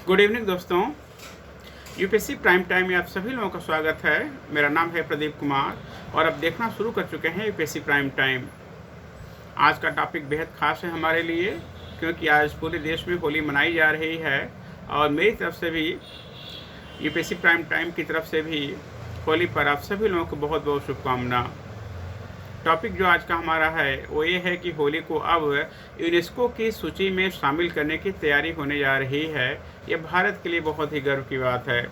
Good evening दोस्तों। UPSC prime time में आप सभी लोगों का स्वागत है। मेरा नाम है प्रदीप कुमार और अब देखना शुरू कर चुके हैं यूपीएससी प्राइम टाइम। आज का टॉपिक बेहद खास है हमारे लिए, क्योंकि आज पूरे देश में होली मनाई जा रही है और मेरी तरफ से भी, यूपीएससी प्राइम टाइम की तरफ से भी होली पर आप सभी लोगों को बहुत बहुत शुभकामना। टॉपिक जो आज का हमारा है वो ये है कि होली को अब यूनेस्को की सूची में शामिल करने की तैयारी होने जा रही है। ये भारत के लिए बहुत ही गर्व की बात है।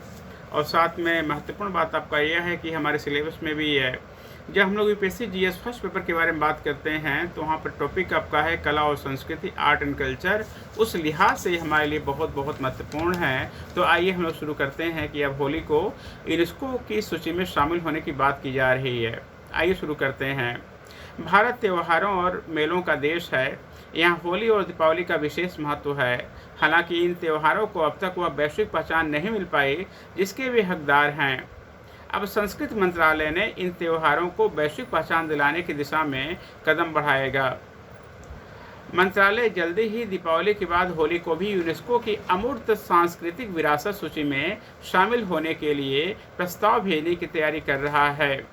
और साथ में महत्वपूर्ण बात आपका यह है कि हमारे सिलेबस में भी है। जब हम लोग यूपीएससी जीएस फर्स्ट पेपर के बारे में बात करते हैं तो वहाँ पर टॉपिक आपका है कला और संस्कृति, आर्ट एंड कल्चर। उस लिहाज से हमारे लिए बहुत बहुत महत्वपूर्ण है। तो आइए हम लोग शुरू करते हैं कि अब होली को यूनेस्को की सूची में शामिल होने की बात की जा रही है। आइए शुरू करते हैं। भारत त्योहारों और मेलों का देश है। यहाँ होली और दीपावली का विशेष महत्व है। हालांकि इन त्योहारों को अब तक वह वैश्विक पहचान नहीं मिल पाई जिसके वे हकदार हैं। अब संस्कृति मंत्रालय ने इन त्योहारों को वैश्विक पहचान दिलाने की दिशा में कदम बढ़ाएगा। मंत्रालय जल्दी ही दीपावली के बाद होली को भी यूनेस्को की अमूर्त सांस्कृतिक विरासत सूची में शामिल होने के लिए प्रस्ताव भेजने की तैयारी कर रहा है।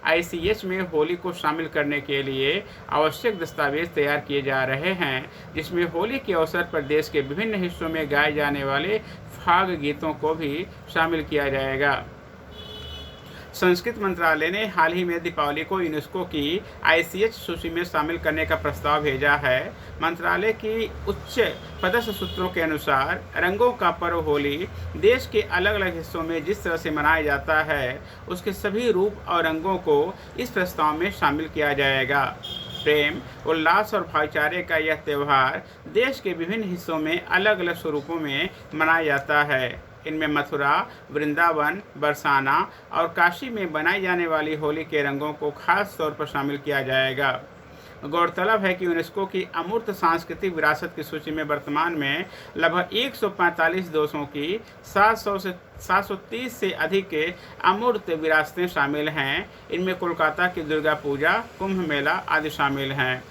आईसीएच में होली को शामिल करने के लिए आवश्यक दस्तावेज तैयार किए जा रहे हैं, जिसमें होली के अवसर पर देश के विभिन्न हिस्सों में गाए जाने वाले फाग गीतों को भी शामिल किया जाएगा। संस्कृति मंत्रालय ने हाल ही में दीपावली को यूनेस्को की आईसीएच सूची में शामिल करने का प्रस्ताव भेजा है। मंत्रालय की उच्च पदस्थ सूत्रों के अनुसार रंगों का पर्व होली देश के अलग अलग हिस्सों में जिस तरह से मनाया जाता है उसके सभी रूप और रंगों को इस प्रस्ताव में शामिल किया जाएगा। प्रेम, उल्लास और भाईचारे का यह त्यौहार देश के विभिन्न हिस्सों में अलग अलग स्वरूपों में मनाया जाता है। इनमें मथुरा, वृंदावन, बरसाना और काशी में बनाई जाने वाली होली के रंगों को खास तौर पर शामिल किया जाएगा। गौरतलब है कि यूनेस्को की अमूर्त सांस्कृतिक विरासत की सूची में वर्तमान में लगभग 145 देशों की 700 से 730 से अधिक के अमूर्त विरासतें शामिल हैं। इनमें कोलकाता की दुर्गा पूजा, कुंभ मेला आदि शामिल हैं।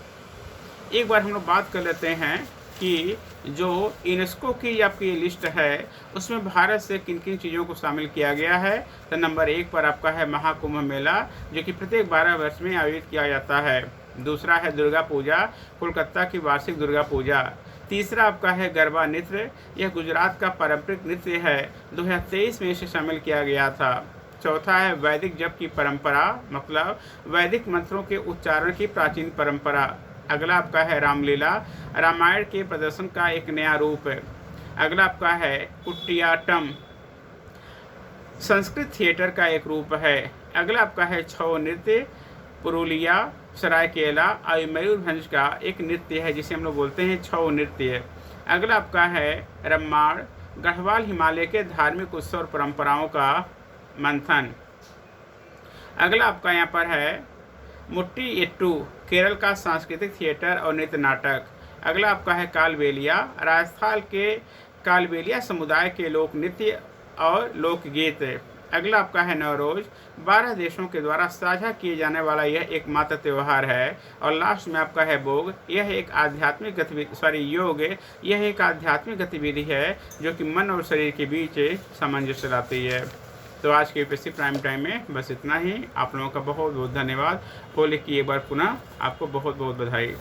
एक बार हम लोग बात कर लेते हैं कि जो यूनेस्को की आपकी लिस्ट है उसमें भारत से किन किन चीज़ों को शामिल किया गया है। तो नंबर 1 पर आपका है महाकुंभ मेला, जो कि प्रत्येक 12 वर्ष में आयोजित किया जाता है। दूसरा है दुर्गा पूजा, कोलकाता की वार्षिक दुर्गा पूजा। तीसरा आपका है गरबा नृत्य, यह गुजरात का पारंपरिक नृत्य है, 2023 में इसे शामिल किया गया था। चौथा है वैदिक जप की परंपरा, मतलब वैदिक मंत्रों के उच्चारण की प्राचीन परंपरा। अगला आपका है रामलीला, रामायण के प्रदर्शन का एक नया रूप। अगला आपका है कुटियाट्टम, संस्कृत थिएटर का एक रूप है। अगला आपका है छऊ नृत्य, पुरुलिया, सरायकेला और मयूरभंज का एक नृत्य है जिसे हम लोग बोलते हैं छऊ नृत्य। अगला आपका है रम्माण, गढ़वाल हिमालय के धार्मिक उत्सव और परंपराओं का मंथन। अगला आपका यहाँ पर है मुट्टियेट्टू, केरल का सांस्कृतिक थिएटर और नृत्य नाटक। अगला आपका है कालबेलिया, राजस्थान के कालबेलिया समुदाय के लोक नृत्य और लोकगीत। अगला आपका है नवरोज, 12 देशों के द्वारा साझा किए जाने वाला यह एकमात्र त्यौहार है। और लास्ट में आपका है भोग, यह एक आध्यात्मिक गतिविधि योग, यह एक आध्यात्मिक गतिविधि है जो कि मन और शरीर के बीच सामंजस्य लाती है। तो आज के यूपीएससी प्राइम टाइम में बस इतना ही। आप लोगों का बहुत बहुत धन्यवाद। होली की एक बार पुनः आपको बहुत बहुत बधाई।